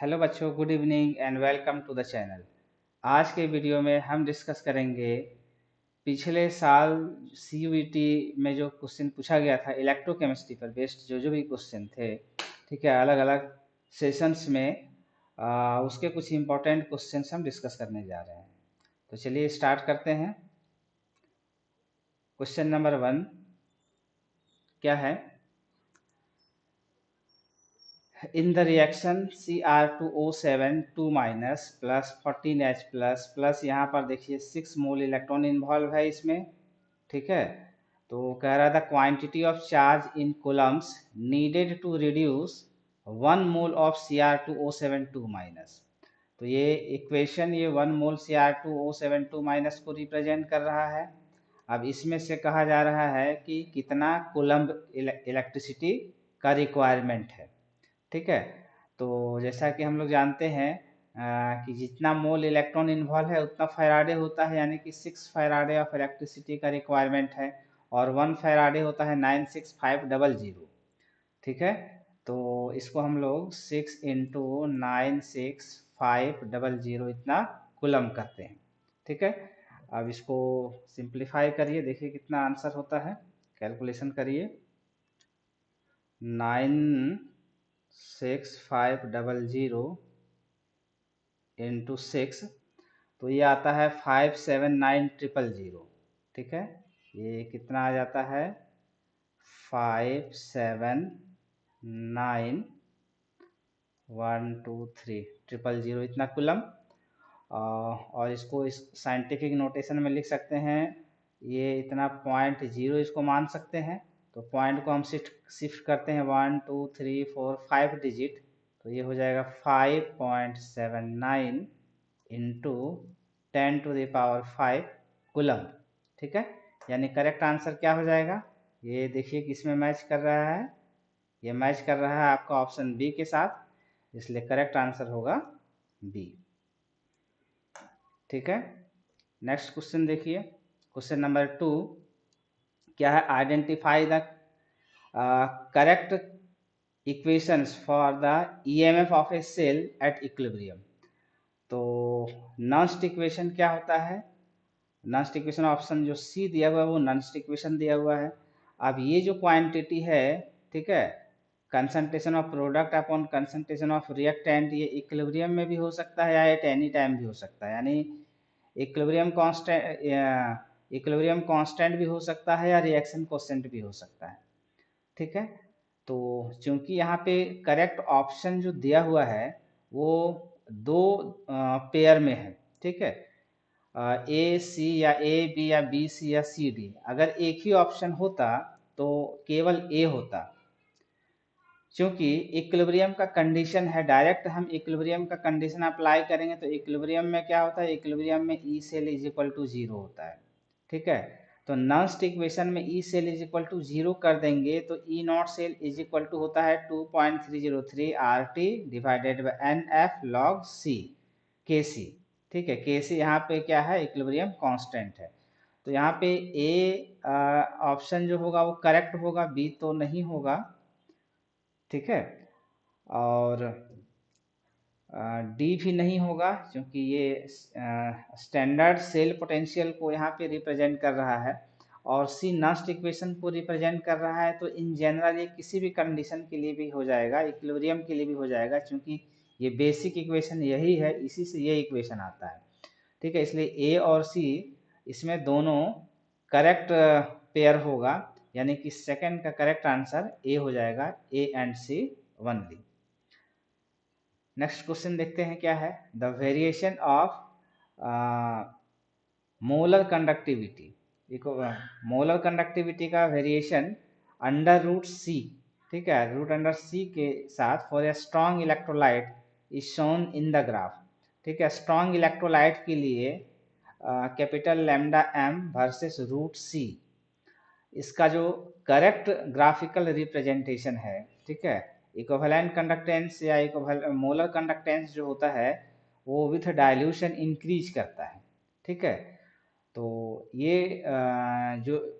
Hello बच्चों, good evening and welcome to the channel. आज के वीडियो में हम डिस्कस करेंगे पिछले साल CUET में जो क्वेश्चन पूछा गया था इलेक्ट्रोकेमिस्ट्री पर बेस्ड जो भी क्वेश्चन थे। ठीक है, अलग अलग सेशंस में उसके कुछ इम्पोर्टेंट क्वेश्चंस हम डिस्कस करने जा रहे हैं। तो चलिए स्टार्ट करते हैं। क्वेश्चन नंबर 1 क्या है? In the reaction Cr2O7 2 minus plus 14H plus यहाँ पर देखिए 6 मोल इलेक्ट्रॉन इन्वॉल्व है इसमें। ठीक है, तो कह रहा था quantity of charge in coulombs needed to reduce 1 mole of Cr2O7 2 minus. तो ये इक्वेशन ये 1 मोल Cr2O7 2 माइनस को रिप्रेजेंट कर रहा है। अब इसमें से कहा जा रहा है कि कितना कूलम्ब इलेक्ट्रिसिटी का रिक्वायरमेंट है। ठीक है, तो जैसा कि हम लोग जानते हैं कि जितना मोल इलेक्ट्रॉन इन्वॉल्व है उतना फैराडे होता है, यानी कि 6 फैराडे ऑफ इलेक्ट्रिसिटी का रिक्वायरमेंट है। और 1 फैराडे होता है 96500। ठीक है, तो इसको हम लोग 6 इंटू 96500 इतना कुलम करते हैं। ठीक है, अब इसको सिंप्लीफाई करिए, देखिए कितना आंसर होता है। कैलकुलेशन करिए। 96500 इंटू 6, तो ये आता है 579000। ठीक है, ये कितना आ जाता है? 579123 इतना कुलम। और इसको इस साइंटिफिक नोटेशन में लिख सकते हैं, ये इतना 0.0 इसको मान सकते हैं। तो पॉइंट को हम शिफ्ट करते हैं 1 2 3 4 5 डिजिट, तो ये हो जाएगा 5.79 इंटू 10⁵ कुलम। ठीक है, यानी करेक्ट आंसर क्या हो जाएगा? ये देखिए किसमें मैच कर रहा है, ये मैच कर रहा है आपका ऑप्शन बी के साथ, इसलिए करेक्ट आंसर होगा बी। ठीक है, नेक्स्ट क्वेश्चन देखिए। क्वेश्चन नंबर 2 क्या है? Identify the correct equations for the EMF of a cell at equilibrium. तो नॉन्स्ट इक्वेशन क्या होता है? नॉन्स्ट इक्वेशन ऑप्शन जो सी दिया हुआ है वो नॉन्स्ट इक्वेशन दिया हुआ है। अब ये जो क्वांटिटी है, ठीक है, concentration of product upon concentration of reactant, ये इक्विलिब्रियम में भी हो सकता है या एट एनी टाइम भी हो सकता है। यानी इक्विलिब्रियम कांस्टेंट भी हो सकता है या रिएक्शन कोएफिशिएंट भी हो सकता है। ठीक है, तो चूंकि यहाँ पे करेक्ट ऑप्शन जो दिया हुआ है वो दो पेयर में है। ठीक है, ए सी या ए बी या बी सी या सी डी, अगर एक ही ऑप्शन होता तो केवल ए होता। क्योंकि इक्विलिब्रियम का कंडीशन है, डायरेक्ट हम इक्विलिब्रियम का कंडीशन अप्लाई करेंगे तो इक्विलिब्रियम में क्या होता है? इक्विलिब्रियम में E cell is equal to 0 होता है। ठीक है, तो नॉन्स्ट इक्वेशन में E cell is equal to 0 कर देंगे तो E naught cell is equal to होता है 2.303 RT divided by NF log C Kc। ठीक है, Kc यहाँ पे क्या है? इक्विलिब्रियम कांस्टेंट है। तो यहाँ पे ए ऑप्शन जो होगा वो करेक्ट होगा, बी तो नहीं होगा। ठीक है, और डी भी नहीं होगा क्योंकि ये स्टैंडर्ड सेल पोटेंशियल को यहाँ पे रिप्रेजेंट कर रहा है और सी नॉन्स्ट इक्वेशन को रिप्रेजेंट कर रहा है। तो इन जनरल ये किसी भी कंडीशन के लिए भी हो जाएगा, इक्विलिब्रियम के लिए भी हो जाएगा, क्योंकि ये बेसिक इक्वेशन यही है, इसी से ये इक्वेशन आता है। ठीक है, इसलिए ए और सी इसमें दोनों करेक्ट पेयर होगा, यानी कि सेकंड का करेक्ट आंसर ए हो जाएगा, A and C only. Next question देखते हैं क्या है? The variation of molar conductivity. देखो, मोलर कंडक्टिविटी का वेरिएशन अंडर रूट सी, ठीक है, रूट अंडर सी के साथ for a strong electrolyte is shown in the graph. ठीक है, स्ट्रॉन्ग इलेक्ट्रोलाइट के लिए capital lambda M versus root C, इसका जो करेक्ट ग्राफिकल रिप्रेजेंटेशन है, ठीक है, इक्विवेलेंट कंडक्टेंस या मोलर कंडक्टेंस जो होता है वो विथ डाइल्यूशन इंक्रीज करता है। ठीक है, तो ये जो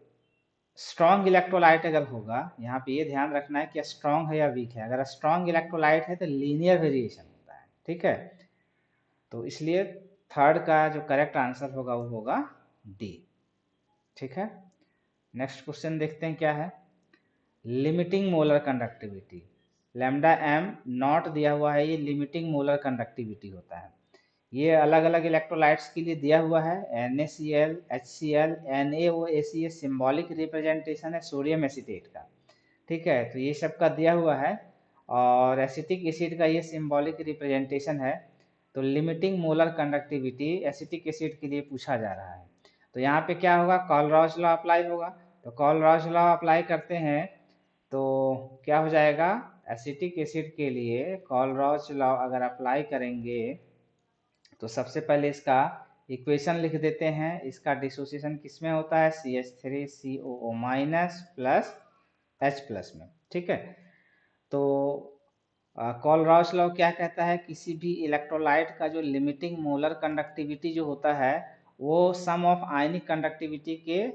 स्ट्रॉन्ग इलेक्ट्रोलाइट अगर होगा, यहाँ पे ये ध्यान रखना है कि स्ट्रॉन्ग है या वीक है। अगर स्ट्रॉन्ग इलेक्ट्रोलाइट है तो लीनियर वेरिएशन होता है। ठीक है, तो इसलिए थर्ड का जो करेक्ट आंसर होगा वो होगा डी। ठीक है, नेक्स्ट क्वेश्चन देखते हैं क्या है। Limiting molar conductivity, lambda am not दिया हुआ है, ये लिमिटिंग मोलर कंडक्टिविटी होता है। ये अलग अलग इलेक्ट्रोलाइट्स के लिए दिया हुआ है, NaCl, HCl, NaOACl symbolic representation है सोडियम एसीटेट का। ठीक है, तो ये सब का दिया हुआ है और एसिटिक एसिड का ये सिंबॉलिक रिप्रेजेंटेशन है। तो limiting molar conductivity acetic acid के लिए पूछा जा रहा है। तो यहाँ पे क्या होगा, कॉलराउज लॉ अप्लाई होगा। तो कॉलराउज लॉ अप्लाई करते हैं तो क्या हो जाएगा, एसिटिक एसिड के लिए कॉलराउज लॉ अगर अप्लाई करेंगे तो सबसे पहले इसका इक्वेशन लिख देते हैं। इसका डिसोसिएशन किस में होता है, CH3COO minus plus H plus में। ठीक है, तो कॉलराउज लॉ क्या कहता है, किसी भी इलेक्ट्रोलाइट का जो लिमिटिंग मोलर कंडक्टिविटी जो होता है वो सम ऑफ आयनिक कंडक्टिविटी के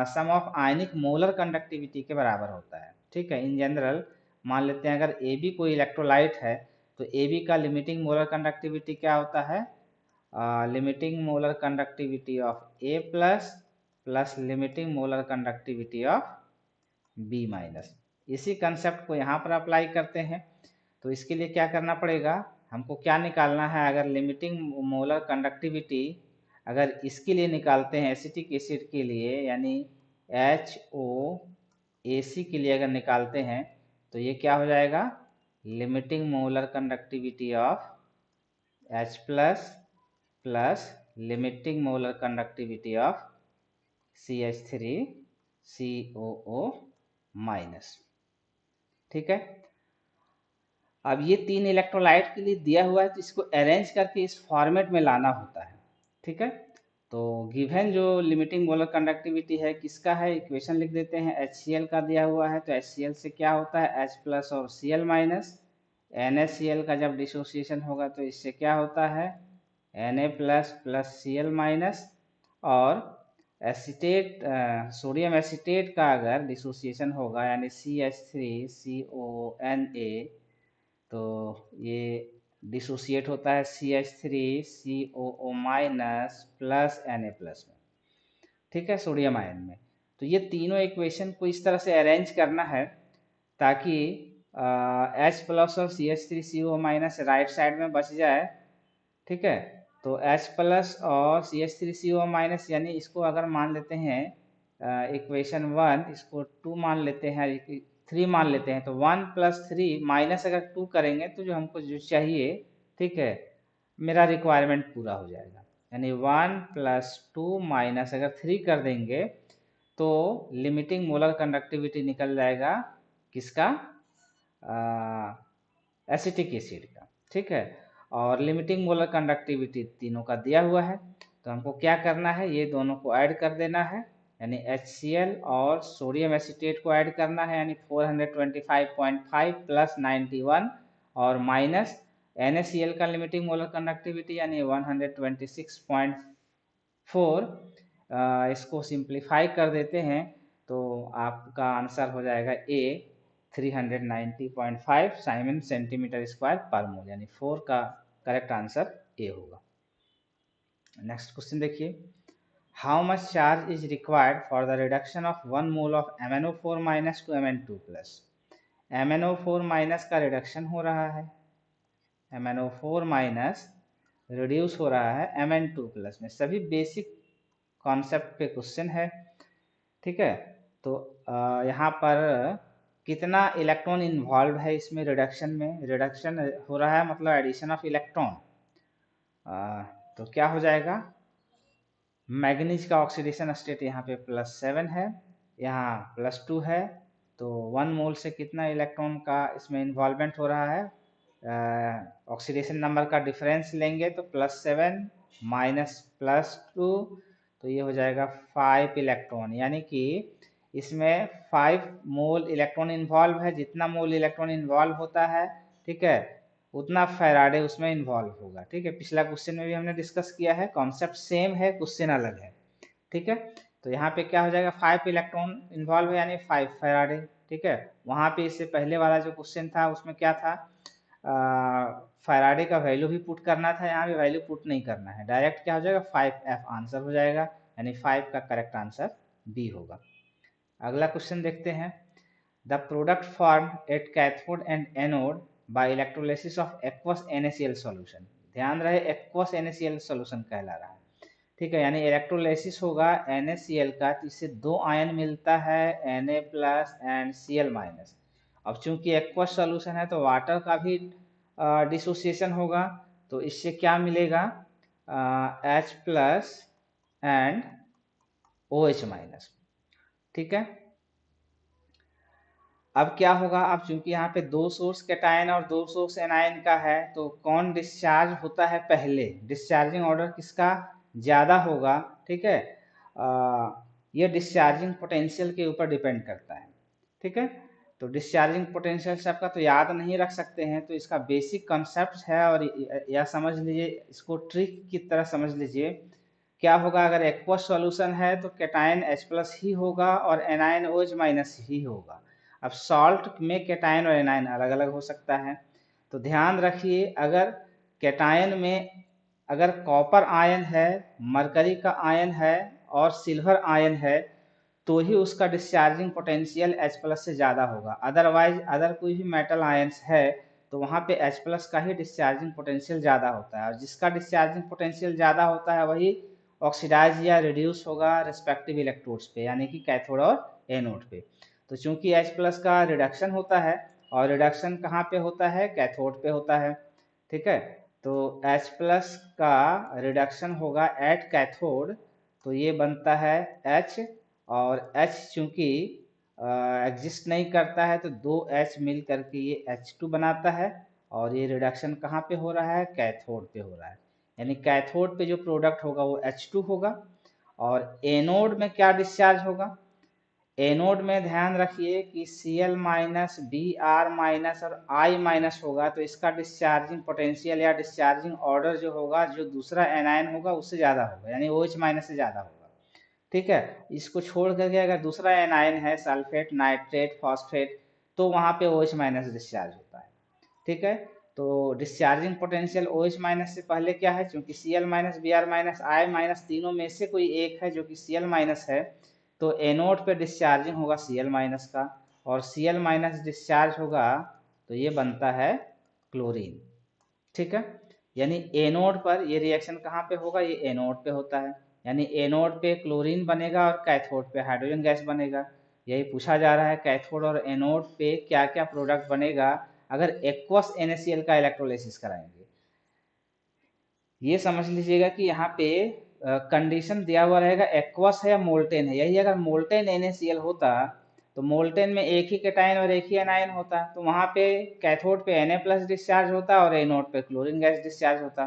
सम ऑफ आयनिक मोलर कंडक्टिविटी के बराबर होता है। ठीक है, इन जनरल मान लेते हैं अगर AB कोई इलेक्ट्रोलाइट है तो AB का लिमिटिंग मोलर कंडक्टिविटी क्या होता है, limiting molar conductivity of A plus plus limiting molar conductivity of B minus. इसी कंसेप्ट को यहाँ पर अप्लाई करते हैं। तो इसके लिए क्या करना पड़ेगा, हमको क्या निकालना है, अगर लिमिटिंग मोलर कंडक्टिविटी अगर इसके लिए निकालते हैं एसिटिक एसिड के लिए यानी HOAC के लिए अगर निकालते हैं तो ये क्या हो जाएगा, limiting molar conductivity of H plus plus limiting molar conductivity of CH3COO minus. ठीक है, अब ये तीन इलेक्ट्रोलाइट के लिए दिया हुआ है तो इसको अरेंज करके इस फॉर्मेट में लाना होता है। ठीक है, तो गिवन जो लिमिटिंग मोलर कंडक्टिविटी है किसका है, इक्वेशन लिख देते हैं। HCl का दिया हुआ है तो HCl से क्या होता है H प्लस और Cl माइनस। NaCl का जब डिसोसिएशन होगा तो इससे क्या होता है Na plus plus Cl minus. और एसीटेट सोडियम एसीटेट का अगर डिसोसिएशन होगा यानी CH3CONA तो ये डिसोसिएट होता है CH3COO minus plus Na plus में। ठीक है, सोडियम आयन में। तो ये तीनों इक्वेशन को इस तरह से अरेंज करना है ताकि H प्लस और CH3CO माइनस राइट साइड में बच जाए। ठीक है, तो H प्लस और CH3CO माइनस यानी इसको अगर मान लेते हैं इक्वेशन 1, इसको 2 मान लेते हैं, 3 मान लेते हैं तो 1 प्लस 3 माइनस अगर 2 करेंगे तो जो हमको जो चाहिए, ठीक है, मेरा रिक्वायरमेंट पूरा हो जाएगा। यानी 1 प्लस 2 माइनस अगर 3 कर देंगे तो लिमिटिंग मोलर कंडक्टिविटी निकल जाएगा किसका, एसिटिक एसिड का। ठीक है, और लिमिटिंग मोलर कंडक्टिविटी तीनों का दिया हुआ है तो हमको क्या करना है, ये दोनों को ऐड कर देना है यानी HCl और सोडियम एसीटेट को ऐड करना है यानी 425.5 प्लस 91 और माइनस NaCl का लिमिटिंग मोलर कंडक्टिविटी यानी 126.4। इसको सिंप्लीफाई कर देते हैं तो आपका आंसर हो जाएगा A 390.5 साइमन सेंटीमीटर स्क्वायर पर मोल, यानी 4 का करेक्ट आंसर A होगा। नेक्स्ट क्वेश्चन देखिए, how much charge is required for the reduction of 1 mole of MnO4 minus two Mn2 plus. MnO4 minus का रिडक्शन हो रहा है, MnO4 माइनस रिड्यूस हो रहा है Mn2 प्लस में। सभी बेसिक कॉन्सेप्ट पे क्वेश्चन है। ठीक है, तो यहाँ पर कितना इलेक्ट्रॉन इन्वॉल्व है इसमें रिडक्शन में, रिडक्शन हो रहा है मतलब एडिशन ऑफ इलेक्ट्रॉन। तो क्या हो जाएगा, मैग्नीज का ऑक्सीडेशन स्टेट यहाँ पे +7 है, यहाँ +2 है, तो 1 मोल से कितना इलेक्ट्रॉन का इसमें इन्वॉल्वमेंट हो रहा है, ऑक्सीडेशन नंबर का डिफरेंस लेंगे तो +7 माइनस +2 तो ये हो जाएगा 5 इलेक्ट्रॉन, यानी कि इसमें 5 मोल इलेक्ट्रॉन इन्वॉल्व है। जितना मोल इलेक्ट्रॉन इन्वॉल्व होता है, ठीक है, उतना फैराडे उसमें इन्वॉल्व होगा। ठीक है, पिछला क्वेश्चन में भी हमने डिस्कस किया है, कॉन्सेप्ट सेम है, क्वेश्चन अलग है। ठीक है, तो यहाँ पे क्या हो जाएगा, 5 इलेक्ट्रॉन इन्वॉल्व है यानी 5 फैराडे। ठीक है, वहाँ पे इससे पहले वाला जो क्वेश्चन था उसमें क्या था, फैराडे का वैल्यू भी पुट करना था, यहाँ भी वैल्यू पुट नहीं करना है, डायरेक्ट क्या हो जाएगा 5F आंसर हो जाएगा, यानी 5 का करेक्ट आंसर बी होगा। अगला क्वेश्चन देखते हैं। The product form at cathode and anode by electrolysis of aqueous NaCl solution. ध्यान रहे एक्वस NaCl सॉल्यूशन कहला रहा है, ठीक है, यानी इलेक्ट्रोलिसिस होगा NaCl का, तो इससे दो आयन मिलता है Na plus and Cl minus. अब चूंकि एक्वस सॉल्यूशन है तो वाटर का भी डिसोसिएशन होगा, तो इससे क्या मिलेगा H plus and OH minus, ठीक है। अब क्या होगा, अब चूंकि यहाँ पे दो सोर्स कैटायन और दो सोर्स एनायन का है, तो कौन डिस्चार्ज होता है पहले, डिस्चार्जिंग ऑर्डर किसका ज्यादा होगा, ठीक है। ये डिस्चार्जिंग पोटेंशियल के ऊपर डिपेंड करता है, ठीक है। तो डिस्चार्जिंग पोटेंशियल से आपका तो याद नहीं रख सकते हैं, तो इसका बेसिक कंसेप्ट है, और यह समझ लीजिए, इसको ट्रिक की तरह समझ लीजिए। क्या होगा, अगर एक्वस सॉल्यूशन है तो कैटायन H प्लस ही होगा और एनायन OH माइनस ही होगा। अब सॉल्ट में कैटायन और एनायन अलग अलग हो सकता है, तो ध्यान रखिए, अगर कैटायन में अगर कॉपर आयन है, मरकरी का आयन है और सिल्वर आयन है, तो ही उसका डिस्चार्जिंग पोटेंशियल H प्लस से ज़्यादा होगा। अदरवाइज अदर कोई भी मेटल आयंस है तो वहाँ पे H प्लस का ही डिस्चार्जिंग पोटेंशियल ज़्यादा होता है, और जिसका डिस्चार्जिंग पोटेंशियल ज़्यादा होता है वही ऑक्सीडाइज या रिड्यूस होगा रिस्पेक्टिव इलेक्ट्रोड्स पे, यानी कि कैथोड और एनोड पे। तो चूंकि H प्लस का रिडक्शन होता है, और रिडक्शन कहाँ पे होता है, कैथोड पे होता है, ठीक है। तो H प्लस का रिडक्शन होगा एट कैथोड, तो ये बनता है H, और H चूंकि एग्जिस्ट नहीं करता है तो दो H मिल करके ये H2 बनाता है, और ये रिडक्शन कहाँ पे हो रहा है, कैथोड पे हो रहा है, यानी कैथोड पे जो प्रोडक्ट होगा वो H2 होगा। और एनोड में क्या डिस्चार्ज होगा, एनोड में ध्यान रखिए कि Cl माइनस Br माइनस और I माइनस होगा, तो इसका डिस्चार्जिंग पोटेंशियल या डिस्चार्जिंग ऑर्डर जो होगा, जो दूसरा एनायन होगा उससे ज़्यादा होगा, यानी OH माइनस से ज़्यादा होगा, ठीक है। इसको छोड़ करके अगर दूसरा एनायन है सल्फेट, नाइट्रेट, फॉस्फेट, तो वहाँ पे OH माइनस डिस्चार्ज होता है, ठीक है। तो डिस्चार्जिंग पोटेंशियल OH माइनस से पहले क्या है, क्योंकि Cl minus Br minus I minus तीनों में से कोई एक है जो कि Cl माइनस है, तो एनोड पे डिस्चार्जिंग होगा Cl माइनस का, और Cl माइनस डिस्चार्ज होगा तो ये बनता है क्लोरीन, ठीक है। यानी एनोड पर ये रिएक्शन कहाँ पे होगा, ये एनोड पे होता है, यानी एनोड पे क्लोरीन बनेगा और कैथोड पे हाइड्रोजन गैस बनेगा। यही पूछा जा रहा है, कैथोड और एनोड पे क्या क्या प्रोडक्ट बनेगा अगर एक्वस NaCl का इलेक्ट्रोलिसिस कराएंगे। ये समझ लीजिएगा कि यहाँ पे कंडीशन दिया हुआ रहेगा एक्वस है या मोल्टेन है, यही अगर मोल्टेन NaCl होता तो मोल्टेन में एक ही कैटायन और एक ही एनायन होता, तो वहाँ पे कैथोड पे Na प्लस डिस्चार्ज होता और एनोड पे क्लोरीन गैस डिस्चार्ज होता,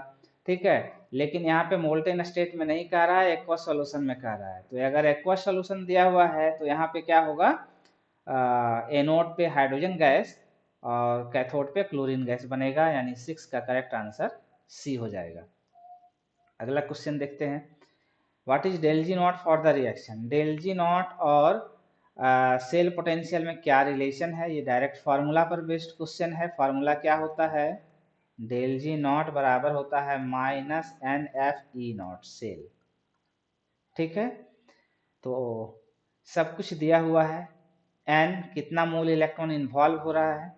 ठीक है। लेकिन यहाँ पे मोल्टेन स्टेट में नहीं कह रहा है, एक्वस सोल्यूशन में कह रहा है, तो अगर एक्वस सोल्यूशन दिया हुआ है तो यहाँ पे क्या होगा, एनोड पे हाइड्रोजन गैस और कैथोड पे क्लोरीन गैस बनेगा, यानी 6 का करेक्ट आंसर सी हो जाएगा। अगला क्वेश्चन देखते हैं। What is del G naught for the reaction. Del G naught और सेल पोटेंशियल में क्या रिलेशन है, ये डायरेक्ट फार्मूला पर बेस्ड क्वेश्चन है। फार्मूला क्या होता है, डेल जी नॉट बराबर होता है माइनस NF(E0) सेल, ठीक है। तो सब कुछ दिया हुआ है, n कितना मोल इलेक्ट्रॉन इन्वॉल्व हो रहा है,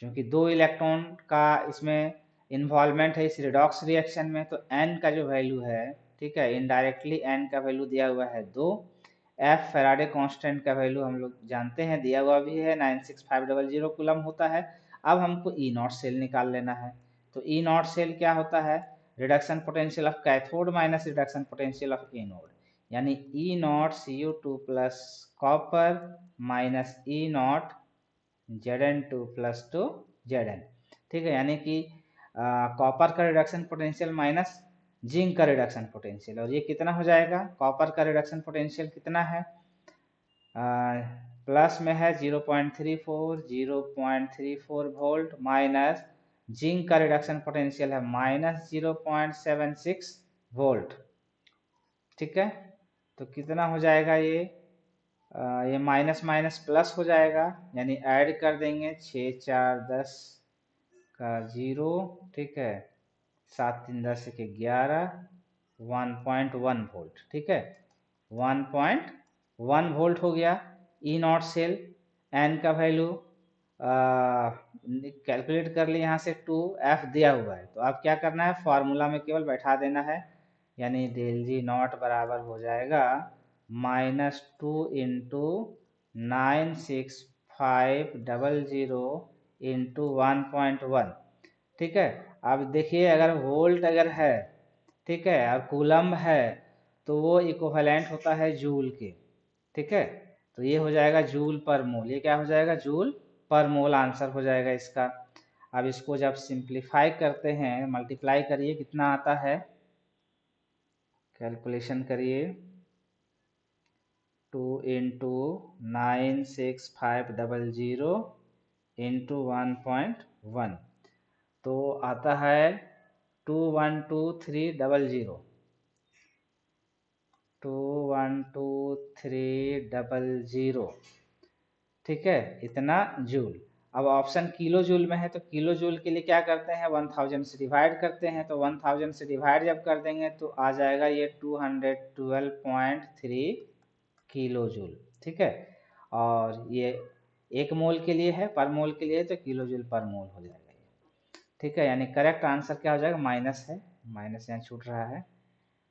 क्योंकि दो इलेक्ट्रॉन का इसमें इन्वॉल्वमेंट है इस रिडॉक्स रिएक्शन में, तो n का जो वैल्यू है, ठीक है, इनडायरेक्टली n का वैल्यू दिया हुआ है 2। F फैराडे कांस्टेंट का वैल्यू हम लोग जानते हैं, दिया हुआ भी है 96500 कूलम होता है। अब हमको E0 सेल निकाल लेना है, तो E0 सेल क्या होता है, reduction potential of cathode minus reduction potential of anode, यानी E0 Cu2 plus copper minus E0 Zn2 plus 2 Zn, ठीक है। यानी कि कॉपर का रिडक्शन पोटेंशियल माइनस जिंक का रिडक्शन पोटेंशियल, और ये कितना हो जाएगा, कॉपर का रिडक्शन पोटेंशियल कितना है, प्लस में है 0.34 वोल्ट, माइनस जिंक का रिडक्शन पोटेंशियल है माइनस 0.76 वोल्ट, ठीक है। तो कितना हो जाएगा ये माइनस माइनस प्लस हो जाएगा, यानी ऐड कर देंगे 6 4 10 का 0, ठीक है, 7 3 10 के 11, 1.1 वोल्ट, ठीक है, 1.1 वोल्ट हो गया। ई नॉट सेल, एन का वैल्यू कैलकुलेट कर लिए यहाँ से 2F दिया हुआ है, तो अब क्या करना है, फॉर्मूला में केवल बैठा देना है, यानी डेल जी नॉट बराबर हो जाएगा -2 इंटू 96500 इंटू 1.1, ठीक है। अब देखिए अगर वोल्ट अगर है, ठीक है, और कूलम्ब है तो वो इक्विवेलेंट होता है जूल के, ठीक है, तो ये हो जाएगा जूल पर मोल, ये क्या हो जाएगा, जूल पर मोल आंसर हो जाएगा इसका। अब इसको जब सिंप्लीफाई करते हैं, मल्टीप्लाई करिए, कितना आता है, कैलकुलेशन करिए, 2 इंटू 96500 इंटू 1.1, तो आता है 212,300, 212,300, ठीक है, इतना जूल। अब ऑप्शन किलो जूल में है, तो किलो जूल के लिए क्या करते हैं, 1000 से डिवाइड करते हैं, तो 1000 से डिवाइड जब कर देंगे तो आ जाएगा ये 212.3 किलो जूल, ठीक है। और ये 1 मोल के लिए है, पर मोल के लिए तो किलो जूल पर मोल हो जाएगा ये, ठीक है, यानी करेक्ट आंसर क्या हो जाएगा, माइनस है, माइनस यहाँ छूट रहा है,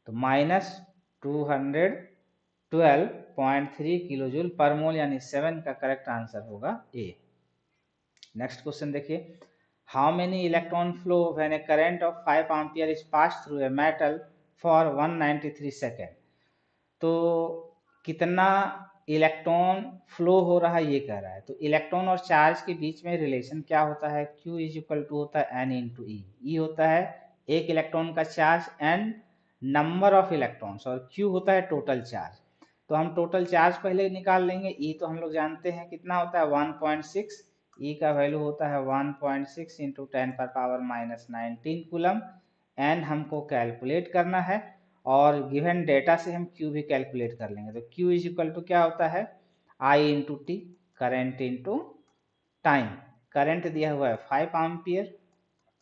तो -212.3 किलो जूल पर मोल, यानी 7 का करेक्ट आंसर होगा ए। नेक्स्ट क्वेश्चन देखिए, how many electron flow when A current of 5 ampere is pass through a metal for 193 second, तो कितना इलेक्ट्रॉन फ्लो हो रहा है ये कह रहा है। तो इलेक्ट्रॉन और चार्ज के बीच में रिलेशन क्या होता है, Q इज इक्वल टू होता है N इंटू ई, ई होता है एक इलेक्ट्रॉन का charge, N number of electrons, और Q होता है टोटल चार्ज। तो हम टोटल चार्ज पहले निकाल लेंगे, E तो हम लोग जानते हैं कितना होता है 1.6, E का वैल्यू होता है 1.6 इंटू 10⁻⁻19 कूलम, N हमको कैलकुलेट करना है, और गिवन डेटा से हम Q भी कैलकुलेट कर लेंगे। तो Q इज इक्वल टू क्या होता है, I into T, current into time, current दिया हुआ है 5 एम्पियर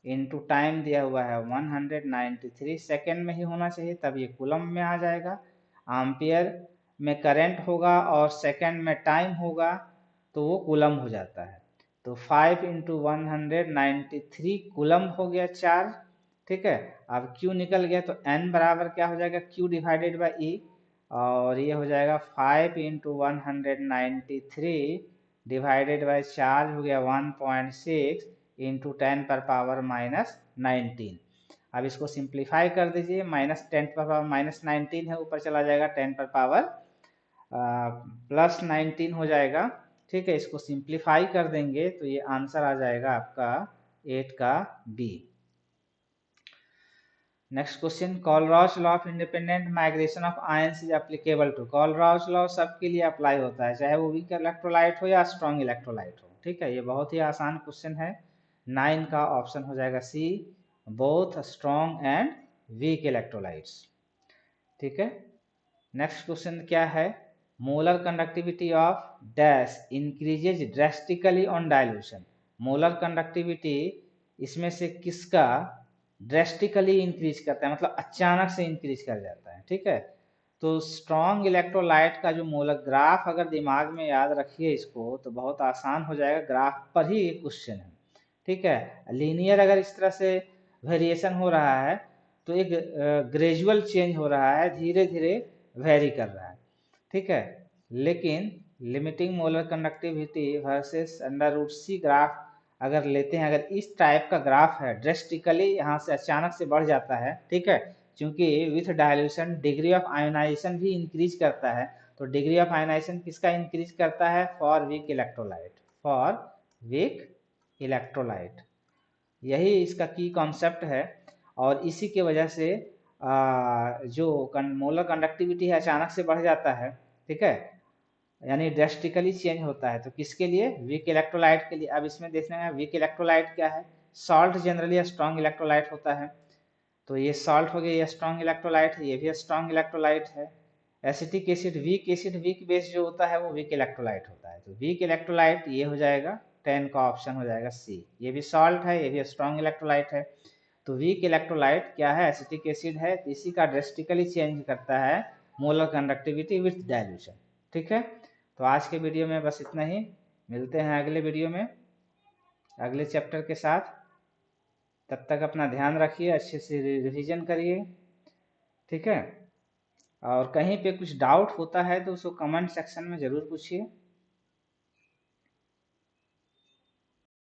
इंटू टाइम दिया हुआ है 193 सेकेंड में ही होना चाहिए, तब ये कूलम में आ जाएगा। एम्पियर में करंट होगा और सेकेंड में टाइम होगा, तो वो कूलम हो जाता है। तो 5 इंटू 193 कूलम हो गया चार्ज, ठीक है। अब Q निकल गया, तो N बराबर क्या हो जाएगा, Q डिवाइडेड बाई E, और ये हो जाएगा 5 इंटू 193 डिवाइडेड बाई चार्ज हो गया 1.6 इंटू 10⁻⁻19। अब इसको सिंप्लीफाई कर दीजिए, -10⁻⁻19 है, ऊपर चला जाएगा 10⁻+19 हो जाएगा, ठीक है। इसको सिंप्लीफाई कर देंगे तो ये आंसर आ जाएगा आपका 8 का B. Next question, Kohlrausch law of independent migration of ions is applicable to, Kohlrausch law सबके लिए अप्लाई होता है, चाहे वो वीक इलेक्ट्रोलाइट हो या स्ट्रॉन्ग इलेक्ट्रोलाइट हो, ठीक है। ये बहुत ही आसान क्वेश्चन है, 9 का ऑप्शन हो जाएगा C, both strong and weak electrolytes, ठीक है। नेक्स्ट क्वेश्चन क्या है, molar conductivity of dash increases drastically on dilution, molar conductivity इसमें से किसका ड्रेस्टिकली इंक्रीज करता है, मतलब अचानक से इंक्रीज कर जाता है, ठीक है। तो स्ट्रॉन्ग इलेक्ट्रोलाइट का जो मोलर ग्राफ अगर दिमाग में याद रखिए इसको, तो बहुत आसान हो जाएगा, ग्राफ पर ही एक क्वेश्चन है, ठीक है। लीनियर अगर इस तरह से वेरिएशन हो रहा है तो एक ग्रेजुअल चेंज हो रहा है, धीरे धीरे वेरी कर रहा है, ठीक है। लेकिन limiting molar conductivity versus √C graph अगर लेते हैं, अगर इस टाइप का ग्राफ है, ड्रेस्टिकली यहाँ से अचानक से बढ़ जाता है, ठीक है, क्योंकि with dilution degree of ionization भी इंक्रीज करता है, तो डिग्री ऑफ आयोनाइजेशन किसका इंक्रीज करता है, for weak electrolyte, for weak electrolyte, यही इसका की कॉन्सेप्ट है। और इसी के वजह से जो मोलर कंडक्टिविटी है अचानक से बढ़ जाता है, ठीक है, यानी ड्रेस्टिकली चेंज होता है, तो किसके लिए, वीक इलेक्ट्रोलाइट के लिए। अब इसमें देखने में वीक इलेक्ट्रोलाइट क्या है, सॉल्ट जनरली स्ट्रॉन्ग इलेक्ट्रोलाइट होता है, तो ये सॉल्ट हो गया, ये स्ट्रॉन्ग इलेक्ट्रोलाइट है, ये भी स्ट्रॉन्ग इलेक्ट्रोलाइट है। एसिड वीक बेस जो होता है वो वीक इलेक्ट्रोलाइट होता है, तो वीक इलेक्ट्रोलाइट ये हो जाएगा 10 का ऑप्शन हो जाएगा सी। ये भी सॉल्ट है, ये भी स्ट्रॉन्ग इलेक्ट्रोलाइट है। तो वीक इलेक्ट्रोलाइट क्या है, एसिटिक एसिड है, तो इसी का ड्रेस्टिकली चेंज करता है मोलर कंडक्टिविटी विथ डाइल्यूशन। ठीक है, तो आज के वीडियो में बस इतना ही, मिलते हैं अगले वीडियो में अगले चैप्टर के साथ। तब तक अपना ध्यान रखिए, अच्छे से रिवीजन करिए। ठीक है, और कहीं पे कुछ डाउट होता है तो उसको कमेंट सेक्शन में ज़रूर पूछिए।